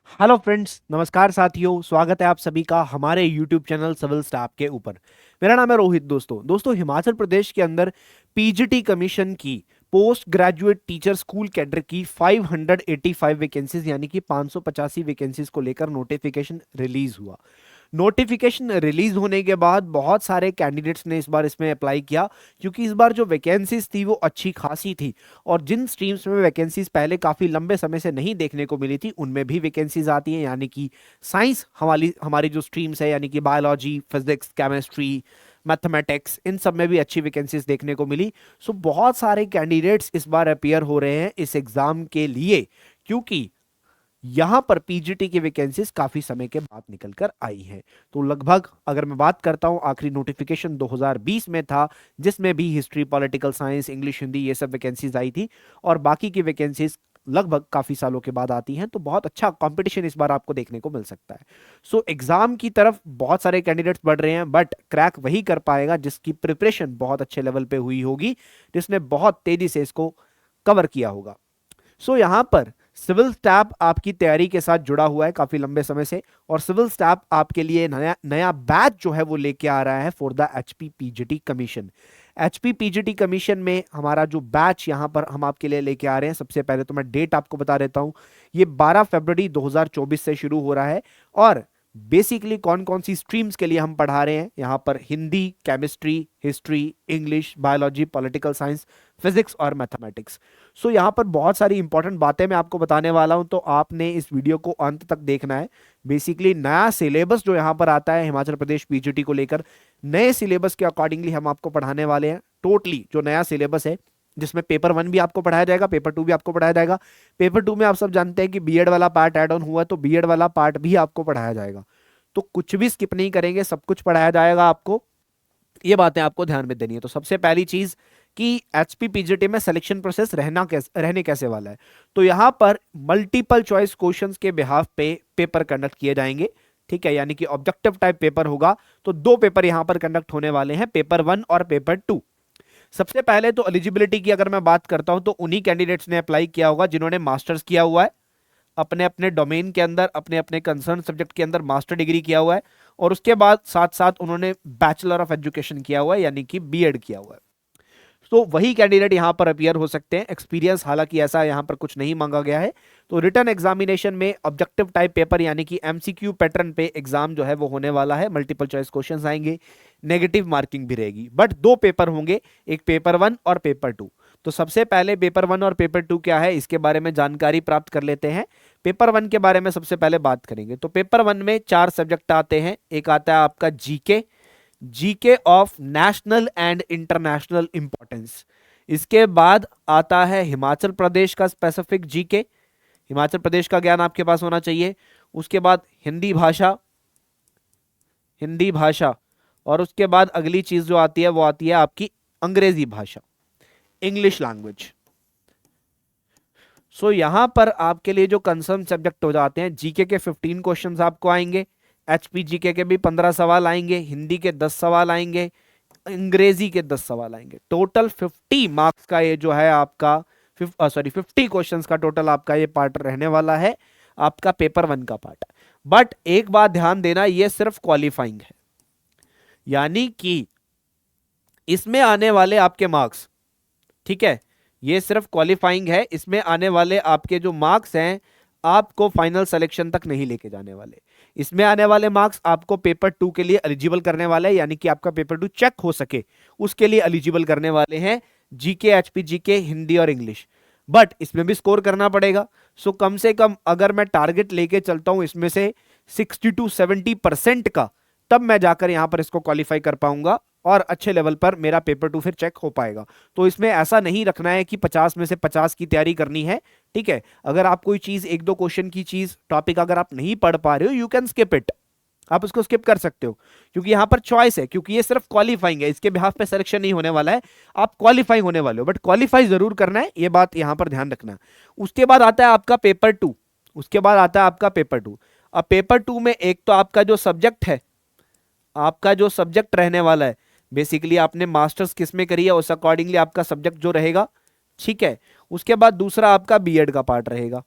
Hello friends, नमस्कार साथियों। स्वागत है आप सभी का हमारे यूट्यूब चैनल सिविल स्टाफ के ऊपर। मेरा नाम है रोहित। दोस्तों हिमाचल प्रदेश के अंदर पीजीटी कमीशन की post graduate teacher school cadre की 585 वैकेंसीज यानी कि 585 वैकेंसीज को लेकर नोटिफिकेशन रिलीज हुआ। नोटिफिकेशन रिलीज होने के बाद बहुत सारे कैंडिडेट्स ने इस बार इसमें अप्लाई किया, क्योंकि इस बार जो वैकेंसीज थी वो अच्छी खासी थी। और जिन स्ट्रीम्स में वैकेंसीज पहले काफ़ी लंबे समय से नहीं देखने को मिली थी उनमें भी वैकेंसीज आती हैं, यानी कि साइंस हमारी हमारी जो स्ट्रीम्स है यानी कि बायोलॉजी, फिजिक्स, केमिस्ट्री, मैथमेटिक्स, इन सब में भी अच्छी वैकेंसीज देखने को मिली। सो बहुत सारे कैंडिडेट्स इस बार अपियर हो रहे हैं इस एग्जाम के लिए, क्योंकि यहां पर पीजीटी की वैकेंसीज काफी समय के बाद निकल कर आई हैं। तो लगभग अगर मैं बात करता हूं, आखिरी नोटिफिकेशन 2020 में था, जिसमें भी history, political science, English, Hindi ये सब वैकेंसीज आई थी। और बाकी की वैकेंसीज लगभग काफी सालों के बाद आती हैं। तो बहुत अच्छा कंपटीशन इस बार आपको देखने को मिल सकता है। सो एग्जाम की तरफ बहुत सारे कैंडिडेट्स बढ़ रहे हैं, बट क्रैक वही कर पाएगा जिसकी प्रिपरेशन बहुत अच्छे लेवल पे हुई होगी, जिसने बहुत तेजी से इसको कवर किया होगा। यहां पर सिविल स्टाफ आपकी तैयारी के साथ जुड़ा हुआ है काफी लंबे समय से, और सिविल स्टाफ आपके लिए नया नया बैच जो है वो लेके आ रहा है for the HP PGT commission. HP PGT commission में हमारा जो बैच यहां पर हम आपके लिए लेके आ रहे हैं, सबसे पहले तो मैं डेट आपको बता देता हूं। ये 12 फरवरी 2024 से शुरू हो रहा है। और बेसिकली कौन कौन सी स्ट्रीम्स के लिए हम पढ़ा रहे हैं यहां पर: Hindi, chemistry, history, English, biology, political science, physics और मैथमेटिक्स। यहां पर बहुत सारी इंपॉर्टेंट बातें मैं आपको बताने वाला हूं, तो आपने इस वीडियो को अंत तक देखना है। बेसिकली नया सिलेबस जो यहां पर आता है हिमाचल प्रदेश पीजीटी को लेकर, नए सिलेबस के अकॉर्डिंगली हम आपको पढ़ाने वाले हैं। टोटली जो नया सिलेबस है, जिसमें पेपर 1 भी आपको पढ़ाया जाएगा, पेपर 2 भी आपको पढ़ाया जाएगा। पेपर 2 में आप सब जानते हैं कि बीएड वाला पार्ट ऐड ऑन हुआ, तो बीएड वाला पार्ट भी आपको पढ़ाया जाएगा। तो कुछ भी स्किप नहीं करेंगे, सब कुछ पढ़ाया जाएगा आपको। ये बातें आपको ध्यान में देनी है। तो सबसे पहली चीज कि एचपी पीजीटी में सिलेक्शन प्रोसेस रहने कैसे वाला है। तो यहां पर मल्टीपल चॉइस क्वेश्चंस के बिहाफ पे पेपर कंडक्ट किए जाएंगे। ठीक है, यानी कि ऑब्जेक्टिव टाइप पेपर होगा। तो दो पेपर यहां पर कंडक्ट होने वाले हैं, पेपर 1 और पेपर 2। सबसे पहले तो एलिजिबिलिटी की अगर मैं बात करता हूं, तो उन्हीं कैंडिडेट्स ने अप्लाई किया होगा जिन्होंने मास्टर्स किया हुआ है, अपने अपने डोमेन के अंदर, अपने अपने कंसर्न सब्जेक्ट के अंदर मास्टर डिग्री किया हुआ है, और उसके बाद साथ साथ उन्होंने बैचलर ऑफ एजुकेशन किया हुआ है यानी कि बीएड किया हुआ है। तो वही कैंडिडेट यहां पर अपियर हो सकते हैं। एक्सपीरियंस हालांकि ऐसा यहां पर कुछ नहीं मांगा गया है। तो रिटर्न एग्जामिनेशन में ऑब्जेक्टिव टाइप पेपर यानी कि एमसीक्यू पैटर्न पे एग्जाम जो है वो होने वाला है। मल्टीपल चॉइस क्वेश्चंस आएंगे, नेगेटिव मार्किंग भी रहेगी, बट दो पेपर होंगे, एक पेपर 1 और पेपर 2। तो सबसे पहले पेपर 1 और पेपर 2 क्या है, इसके बारे में जानकारी प्राप्त कर लेते हैं। पेपर 1 के बारे में सबसे पहले बात करेंगे। तो पेपर 1 में 4 सब्जेक्ट आते हैं। एक आता है आपका GK, GK of national and international importance. इसके बाद आता है हिमाचल प्रदेश का स्पेसिफिक जीके, हिमाचल प्रदेश का ज्ञान आपके पास होना चाहिए। उसके बाद हिंदी भाषा, हिंदी भाषा, और उसके बाद अगली चीज जो आती है वो आती है आपकी अंग्रेजी भाषा, इंग्लिश लैंग्वेज। यहां पर आपके लिए जो कंसर्न सब्जेक्ट हो जाते हैं, जीके के 15 क्वेश्चंस आपको आएंगे, एचपी जीके के भी 15 सवाल आएंगे, हिंदी के 10 सवाल आएंगे, अंग्रेजी के 10 सवाल आएंगे। टोटल 50 मार्क्स का ये जो है आपका 50 क्वेश्चंस का टोटल आपका ये पार्ट रहने वाला है, आपका पेपर 1 का पार्ट। बट एक बात ध्यान देना, ये सिर्फ क्वालिफाइंग है, यानी कि इसमें आने वाले आपके मार्क्स, ठीक है, ये सिर्फ क्वालिफाइंग है। इसमें आने वाले आपके जो मार्क्स हैं आपको फाइनल सिलेक्शन तक नहीं लेके जाने वाले। इसमें आने वाले मार्क्स आपको पेपर 2 के लिए एलिजिबल करने वाले हैं, यानी कि आपका पेपर 2 चेक हो सके उसके लिए एलिजिबल करने वाले हैं, जीके, एचपी जीके, हिंदी और इंग्लिश। बट इसमें भी स्कोर करना पड़ेगा। कम से कम अगर मैं टारगेट लेके चलता हूं इसमें से 60 to 70% का, तब मैं जाकर यहां पर इसको क्वालिफाई कर पाऊंगा और अच्छे लेवल पर मेरा पेपर 2 फिर चेक हो पाएगा। तो इसमें ऐसा नहीं रखना है कि 50 में से 50 की तैयारी करनी है। ठीक है, अगर आप कोई चीज, एक दो क्वेश्चन की चीज, टॉपिक अगर आप नहीं पढ़ पा रहे हो, यू कैन स्किप इट, आप उसको स्किप कर सकते हो, क्योंकि यहां पर चॉइस है, क्योंकि ये सिर्फ क्वालिफाइंग है, इसके बिहाफ पे सिलेक्शन नहीं होने वाला है। आप क्वालिफाई होने वाले हो, बट क्वालिफाई जरूर करना है, ये बात यहां पर ध्यान रखना। उसके बाद आता है आपका पेपर 2, उसके बाद आता है आपका पेपर 2। अब पेपर 2 में एक तो आपका जो सब्जेक्ट है, आपका जो सब्जेक्ट रहने वाला है, बेसिकली आपने मास्टर्स किस में करी है उस अकॉर्डिंगली आपका सब्जेक्ट जो रहेगा। ठीक है, उसके बाद दूसरा आपका बीएड का पार्ट रहेगा।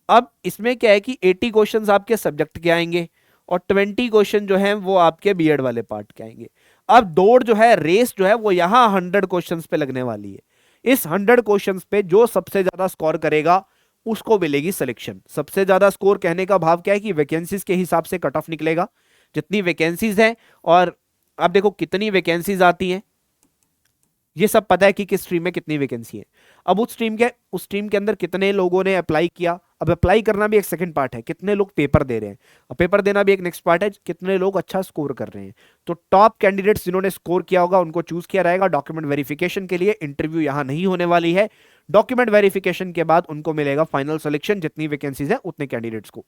अब इसमें क्या है कि 80 क्वेश्चंस आपके सब्जेक्ट के आएंगे और 20 क्वेश्चन जो हैं वो आपके बीएड वाले पार्ट के आएंगे। अब दौड़ जो है, रेस जो है वो यहां 100 क्वेश्चंस पे लगने वाली है। इस 100 क्वेश्चंस पे जो सबसे ज्यादा स्कोर करेगा उसको मिलेगी सिलेक्शन। सबसे ज्यादा स्कोर कहने का भाव क्या है कि वैकेंसीज के हिसाब से कट ऑफ निकलेगा, जितनी वैकेंसीज हैं। और अब देखो कितनी वैकेंसीज आती हैं, ये सब पता है कि किस स्ट्रीम में कितनी वैकेंसी है। अब उस स्ट्रीम के अंदर कितने लोगों ने अप्लाई किया। अब अप्लाई करना भी एक सेकंड पार्ट है, कितने लोग पेपर दे रहे हैं, और पेपर देना भी एक नेक्स्ट पार्ट है, कितने लोग अच्छा स्कोर कर रहे हैं। तो टॉप कैंडिडेट्स जिन्होंने स्कोर किया होगा उनको चूज किया रहेगा डॉक्यूमेंट वेरिफिकेशन के लिए। इंटरव्यू यहां नहीं होने वाली है। डॉक्यूमेंट वेरिफिकेशन के बाद उनको मिलेगा फाइनल सिलेक्शन, जितनी वैकेंसीज है उतने कैंडिडेट्स को।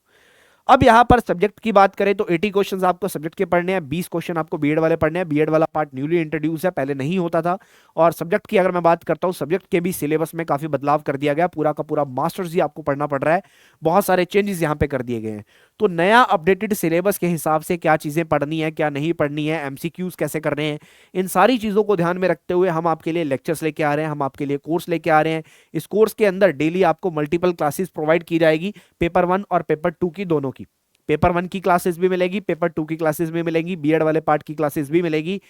अब यहां पर सब्जेक्ट की बात करें तो 80 क्वेश्चंस आपको सब्जेक्ट के पढ़ने हैं, 20 क्वेश्चन आपको बीएड वाले पढ़ने हैं। बीएड वाला पार्ट न्यूली इंट्रोड्यूस है, पहले नहीं होता था। और सब्जेक्ट की अगर मैं बात करता हूं, सब्जेक्ट के भी सिलेबस में काफी बदलाव कर दिया गया, पूरा का पूरा मास्टर्स ही आपको पढ़ना पड़ रहा है। बहुत सारे चेंजेस यहां पे कर दिए गए हैं। तो नया अपडेटेड सिलेबस के हिसाब से क्या चीजें पढ़नी है, क्या नहीं पढ़नी है, एमसीक्यूज कैसे करने हैं, इन सारी चीजों को ध्यान में रखते हुए हम आपके लिए लेक्चर्स लेके आ रहे हैं, हम आपके लिए कोर्स लेके आ रहे हैं। इस कोर्स के अंदर डेली आपको मल्टीपल क्लासेस प्रोवाइड की जाएगी, पेपर 1 और पेपर 2 की दोनों की। पेपर 1 की क्लासेस भी मिलेगी, पेपर 2 की क्लासेस भी मिलेंगी, बीएड वाले पार्ट की क्लासेस भी मिलेगी।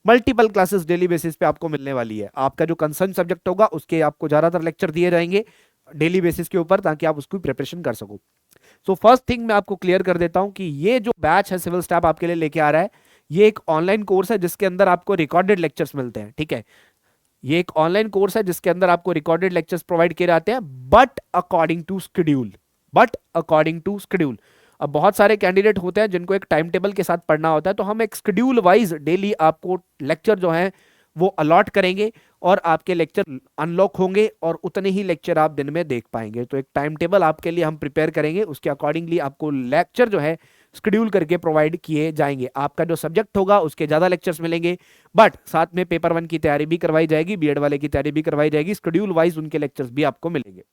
मल्टीपल क्लासेस डेली बेसिस पे आपको मिलने वाली है। आपका जो कंसर्न सब्जेक्ट होगा उसके आपको ज्यादातर लेक्चर दिए जाएंगे डेली बेसिस के ऊपर, ताकि आप उसकी प्रिपरेशन कर सको। सो फर्स्ट थिंग मैं आपको क्लियर कर देता हूं कि ये जो बैच है सिविल स्टाफ आपके लिए लेके आ रहा है, ये एक ऑनलाइन कोर्स है जिसके अंदर आपको रिकॉर्डेड लेक्चर्स मिलते हैं। ठीक है, ये एक ऑनलाइन कोर्स है जिसके अंदर आपको रिकॉर्डेड लेक्चर्स प्रोवाइड किए जाते हैं, but according to schedule. But according to schedule. अब बहुत सारे कैंडिडेट होते हैं जिनको एक टाइम टेबल के साथ पढ़ना होता है, तो हम एक शेड्यूल वाइज डेली आपको लेक्चर जो है वो अलॉट करेंगे और आपके लेक्चर अनलॉक होंगे और उतने ही लेक्चर आप दिन में देख पाएंगे। तो एक टाइम टेबल आपके लिए हम प्रिपेयर करेंगे, उसके अकॉर्डिंगली आपको लेक्चर जो है शेड्यूल करके प्रोवाइड किए जाएंगे। आपका जो सब्जेक्ट होगा उसके ज्यादा लेक्चर्स मिलेंगे, बट साथ में पेपर 1 की तैयारी भी करवाई जाएगी, बीएड वाले की तैयारी भी करवाई जाएगी, शेड्यूल वाइज उनके लेक्चर्स भी आपको मिलेंगे।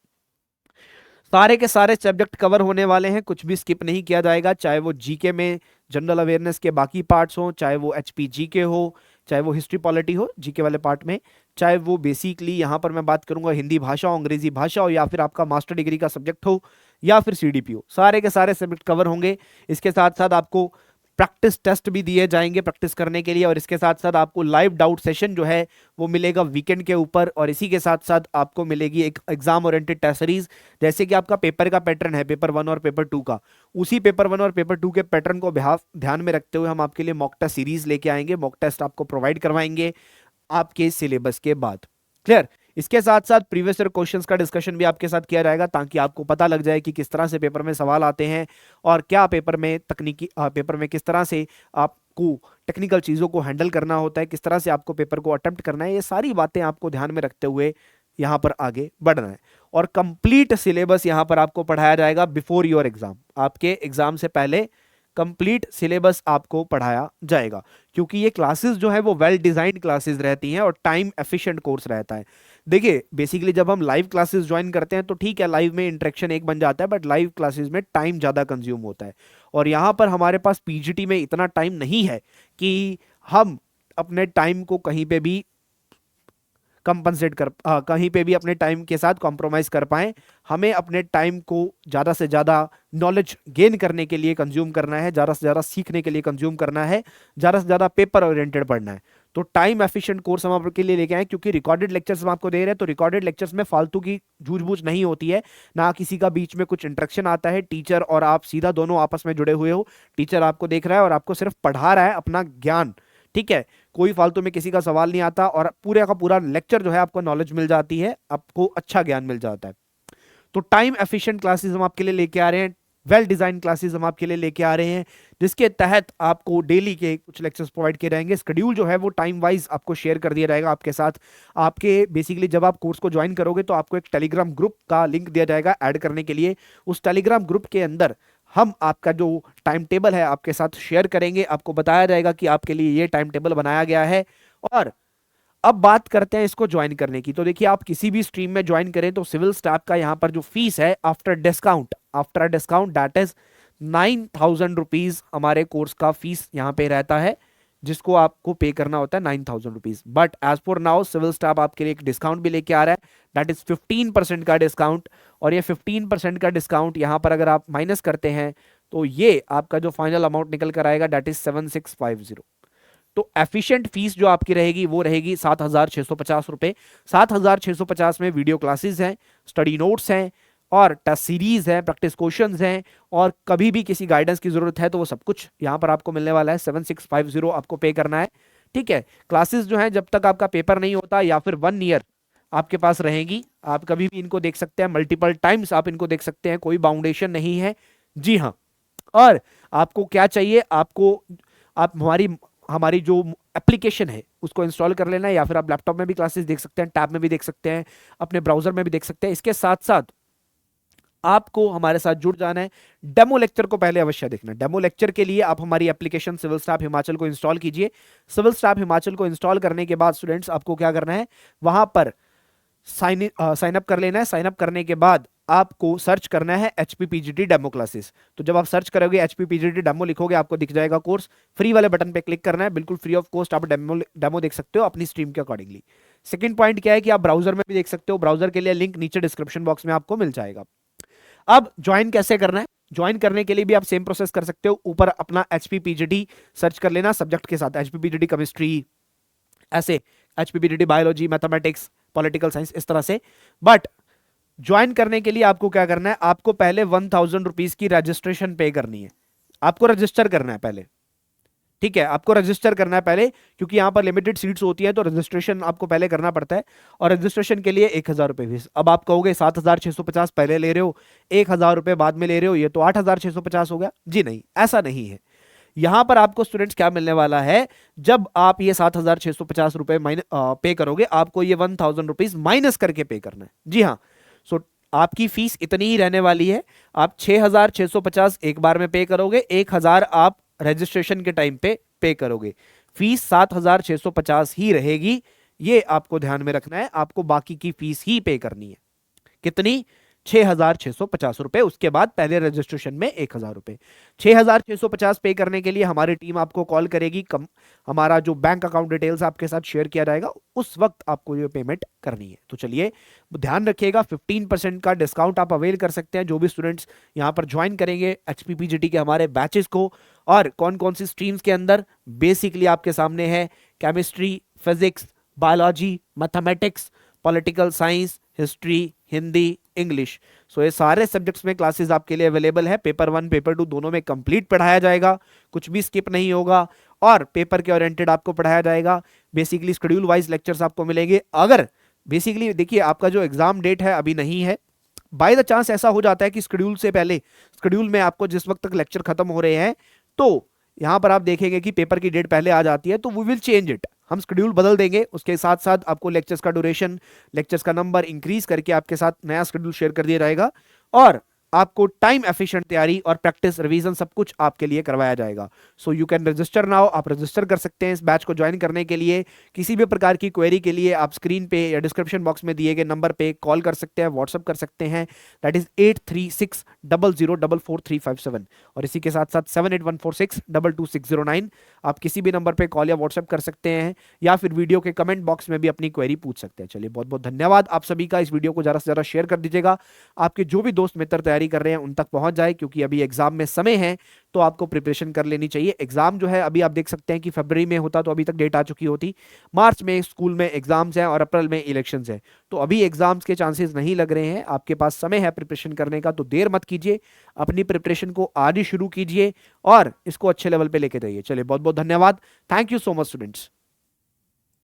सारे के सारे सब्जेक्ट कवर होने वाले हैं, कुछ भी स्किप नहीं किया जाएगा, चाहे वो जीके में जनरल अवेयरनेस के बाकी पार्ट्स हो, चाहे वो एचपी जीके हो, चाहे वो हिस्ट्री पॉलिटी हो जीके वाले पार्ट में, चाहे वो बेसिकली यहाँ पर मैं बात करूंगा हिंदी भाषा हो, अंग्रेजी भाषा हो, या फिर आपका मास्टर डिग्री का सब्जेक्ट हो, या फिर सीडीपी हो, सारे के सारे सब्जेक्ट कवर होंगे। इसके साथ साथ आपको प्रैक्टिस टेस्ट भी दिए जाएंगे प्रैक्टिस करने के लिए, और इसके साथ साथ आपको लाइव डाउट सेशन जो है वो मिलेगा वीकेंड के ऊपर, और इसी के साथ साथ आपको मिलेगी एक एग्जाम ओरिएंटेड टेस्ट सीरीज। जैसे कि आपका पेपर का पैटर्न है पेपर 1 और पेपर 2 का, उसी पेपर 1 और पेपर 2 के पैटर्न को ध्यान में रखते हुए हम आपके लिए मॉक टेस्ट सीरीज लेके आएंगे, मॉक टेस्ट आपको प्रोवाइड करवाएंगे आपके सिलेबस के बाद। क्लियर। इसके साथ साथ प्रीवियस ईयर क्वेश्चंस का डिस्कशन भी आपके साथ किया जाएगा, ताकि आपको पता लग जाए कि किस तरह से पेपर में सवाल आते हैं और क्या पेपर में पेपर में किस तरह से आपको टेक्निकल चीज़ों को हैंडल करना होता है, किस तरह से आपको पेपर को अटेम्प्ट करना है। ये सारी बातें आपको ध्यान में रखते हुए यहाँ पर आगे बढ़ना है। और कंप्लीट सिलेबस यहाँ पर आपको पढ़ाया जाएगा बिफोर योर एग्जाम, आपके एग्जाम से पहले कंप्लीट सिलेबस आपको पढ़ाया जाएगा, क्योंकि ये क्लासेस जो है वो वेल डिजाइंड क्लासेस रहती हैं और टाइम एफिशिएंट कोर्स रहता है। देखिए बेसिकली जब हम लाइव क्लासेस ज्वाइन करते हैं तो ठीक है, लाइव में इंटरेक्शन एक बन जाता है, बट लाइव क्लासेस में टाइम ज़्यादा कंज्यूम होता है। और यहाँ पर हमारे पास पीजीटी में इतना टाइम नहीं है कि हम अपने टाइम को कहीं पे भी कंपनसेट कहीं पे भी अपने टाइम के साथ कॉम्प्रोमाइज कर पाएं। हमें अपने टाइम को ज़्यादा से ज़्यादा नॉलेज गेन करने के लिए कंज्यूम करना है, ज़्यादा से ज़्यादा सीखने के लिए कंज्यूम करना है, ज़्यादा से ज़्यादा पेपर ओरिएंटेड पढ़ना है। तो टाइम एफिशिएंट कोर्स हम आपके लिए लेके आए, क्योंकि रिकॉर्डेड लेक्चर्स हम आपको दे रहे हैं, तो रिकॉर्डेड लेक्चर्स में फालतू की जूझबूझ नहीं होती है, ना किसी का बीच में कुछ इंटरेक्शन आता है। टीचर और आप सीधा दोनों आपस में जुड़े हुए हो, टीचर आपको देख रहा है और आपको सिर्फ पढ़ा रहा है अपना ज्ञान। ठीक है, कोई फालतू में किसी का सवाल नहीं आता, और पूरे का पूरा लेक्चर जो है आपको नॉलेज मिल जाती है, आपको अच्छा ज्ञान मिल जाता है। तो टाइम एफिशिएंट क्लासेस हम आपके लिए लेके आ रहे हैं, वेल डिजाइन क्लासेस हम आपके लिए लेके आ रहे हैं, जिसके तहत आपको डेली के कुछ लेक्चर्स प्रोवाइड किए जाएंगे। शेड्यूल जो है वो टाइम वाइज आपको शेयर कर दिया जाएगा आपके साथ। आपके बेसिकली जब आप कोर्स को ज्वाइन करोगे तो आपको एक टेलीग्राम ग्रुप का लिंक दिया जाएगा ऐड करने के लिए। उस टेलीग्राम ग्रुप के अंदर हम आपका जो टाइम टेबल है आपके साथ शेयर करेंगे, आपको बताया जाएगा कि आपके लिए ये टाइम टेबल बनाया गया है। और अब बात करते हैं इसको ज्वाइन करने की। तो देखिए आप किसी भी स्ट्रीम में ज्वाइन करें तो सिविल स्टाफ का यहाँ पर जो फीस है after discount that is 9,000 rupees हमारे कोर्स का फीस यहाँ पे रहता है। जिसको आपको पे करना होता है 9,000 rupees. But as for now civil staff आपके लिए एक डिस्काउंट भी लेके आ रहा है, दैट इज 15% का डिस्काउंट। और ये 15% का डिस्काउंट यहाँ पर अगर आप माइनस करते हैं तो ये आपका जो फाइनल अमाउंट निकल कर आएगा दैट इज 7650। तो एफिशिएंट फीस जो आपकी रहेगी वो रहेगी 7,650 रुपए। 7,650 में वीडियो क्लासेस हैं, स्टडी नोट्स हैं और टेस्ट सीरीज है, प्रैक्टिस क्वेश्चंस हैं, और कभी भी किसी गाइडेंस की जरूरत है तो वो सब कुछ यहाँ पर आपको मिलने वाला है। 7650 आपको पे करना है, ठीक है। क्लासेस जो है जब तक आपका पेपर नहीं होता या फिर 1 ईयर आपके पास रहेंगी, आप कभी भी इनको देख सकते हैं, मल्टीपल टाइम्स आप इनको देख सकते हैं, कोई बाउंडेशन नहीं है। जी हाँ। और आपको क्या चाहिए, आपको आप हमारी हमारी जो एप्लीकेशन है उसको इंस्टॉल कर लेना है, या फिर आप लैपटॉप में भी क्लासेस देख सकते हैं, टैब में भी देख सकते हैं, अपने ब्राउजर में भी देख सकते हैं। इसके साथ साथ आपको हमारे साथ जुड़ जाना है। डेमो लेक्चर को पहले अवश्य देखना। डेमो लेक्चर के लिए आप हमारी एप्लीकेशन सिविल स्टाफ हिमाचल को इंस्टॉल कीजिए। सिविल स्टाफ हिमाचल को इंस्टॉल करने के बाद स्टूडेंट्स आपको क्या करना है, वहां पर साइन अप कर लेना है। साइन अप करने के बाद आपको सर्च करना है HPPGT डेमो क्लासेस। तो जब आप सर्च करोगे HPPGT डेमो लिखोगे आपको दिख जाएगा कोर्स, फ्री वाले बटन पे क्लिक करना है, बिल्कुल फ्री ऑफ कॉस्ट आप डेमो देख सकते हो अपनी स्ट्रीम के अकॉर्डिंगली। सेकंड पॉइंट क्या है कि आप ब्राउजर में भी देख सकते हो, ब्राउजर के लिए लिंक नीचे डिस्क्रिप्शन बॉक्स में आपको मिल जाएगा। अब ज्वाइन कैसे करना है, ज्वाइन करने के लिए भी आप सेम प्रोसेस कर सकते हो। ऊपर अपना HPPGT सर्च कर लेना सब्जेक्ट के साथ, HPPGT केमिस्ट्री, ऐसे HPPGT biology, mathematics, political science, इस तरह से। बट ज्वाइन करने के लिए आपको क्या करना है, आपको पहले 1,000 रुपीज की रजिस्ट्रेशन पे करनी है। आपको रजिस्टर करना है पहले, ठीक है, आपको रजिस्टर करना है पहले, क्योंकि यहां पर लिमिटेड सीट्स होती है तो रजिस्ट्रेशन आपको पहले करना पड़ता है। और रजिस्ट्रेशन के लिए 1,000 रुपए फीस। अब आप कहोगे 7,650 पहले ले रहे हो, 1,000 रुपए बाद में ले रहे हो, ये तो 8,650 हो गया। जी नहीं, ऐसा नहीं है। यहां पर आपको स्टूडेंट्स क्या मिलने वाला है, जब आप ये 7,650 रुपए पे करोगे, आपको ये 1,000 रुपीज माइनस करके पे करना है। जी हाँ। सो आपकी फीस इतनी ही रहने वाली है। आप 6,650 एक बार में पे करोगे, 1,000 आप रजिस्ट्रेशन के टाइम पे करोगे। फीस 7,650 ही रहेगी, ये आपको ध्यान में रखना है। आपको बाकी की फीस ही पे करनी है। कितनी? 6,650 रुपए। उसके बाद पहले रजिस्ट्रेशन में 1,000 रुपए। 6,650 पे करने के लिए हमारी टीम आपको कॉल करेगी। हमारा जो बैंक अकाउंट डिटेल्स आपके साथ शेयर किया जाएगा, उस वक्त आपको ये पेमेंट करनी है। तो चलिए ध्यान रखिएगा, 15% का डिस्काउंट आप अवेल कर सकते हैं जो भी स्टूडेंट्स यहां पर ज्वाइन करेंगे HPPGT के हमारे बैचेस को। और कौन कौन सी स्ट्रीम्स के अंदर, बेसिकली आपके सामने है chemistry, physics, biology, mathematics, political science, history, Hindi, English. So ये सारे सब्जेक्ट्स में क्लासेस आपके लिए अवेलेबल है। पेपर 1 पेपर 2 दोनों में कंप्लीट पढ़ाया जाएगा, कुछ भी स्किप नहीं होगा, और पेपर के ओरिएंटेड आपको पढ़ाया जाएगा। बेसिकली शेड्यूल वाइज लेक्चर्स आपको मिलेंगे। अगर बेसिकली देखिए आपका जो एग्जाम डेट है अभी नहीं है, बाय द चांस ऐसा हो जाता है कि शेड्यूल से पहले, शेड्यूल में आपको जिस वक्त तक लेक्चर खत्म हो रहे हैं, तो यहां पर आप देखेंगे कि पेपर की डेट पहले आ जाती है, तो वी विल चेंज इट, हम शेड्यूल बदल देंगे। उसके साथ साथ आपको लेक्चर्स का ड्यूरेशन, लेक्चर्स का नंबर इंक्रीज करके आपके साथ नया शेड्यूल शेयर कर दिया जाएगा, और आपको टाइम एफिशिएंट तैयारी और प्रैक्टिस रिवीजन सब कुछ आपके लिए करवाया जाएगा। So you can register now. आप रजिस्टर कर सकते हैं इस बैच को ज्वाइन करने के लिए। किसी भी प्रकार की क्वेरी के लिए आप स्क्रीन पे या डिस्क्रिप्शन बॉक्स में दिए गए नंबर पे कॉल कर सकते हैं, व्हाट्सअप कर सकते हैं, दैट इज 8360044357। और इसी के साथ साथ 7814622609। आप किसी भी नंबर पे कॉल या व्हाट्सअप कर सकते हैं, या फिर वीडियो के कमेंट बॉक्स में भी अपनी क्वेरी पूछ सकते हैं। चलिए बहुत बहुत धन्यवाद आप सभी का। इस वीडियो को ज़्यादा से ज़्यादा शेयर कर दीजिएगा, आपके जो भी दोस्त मित्र तैयारी कर रहे हैं उन तक पहुंच जाए, क्योंकि अभी एग्जाम में समय है तो आपको प्रिपरेशन कर लेनी चाहिए। एग्जाम जो है अभी आप देख सकते हैं कि फरवरी में होता तो अभी तक डेट आ चुकी होती, मार्च में स्कूल में एग्जाम्स हैं और अप्रैल में इलेक्शंस हैं, तो अभी एग्जाम्स के चांसेस नहीं लग रहे हैं। आपके पास समय है प्रिपरेशन करने का, तो देर मत कीजिए, अपनी प्रिपरेशन को आज ही शुरू कीजिए और इसको अच्छे लेवल पे लेके जाइए। चलिए बहुत बहुत धन्यवाद। Thank you so much students.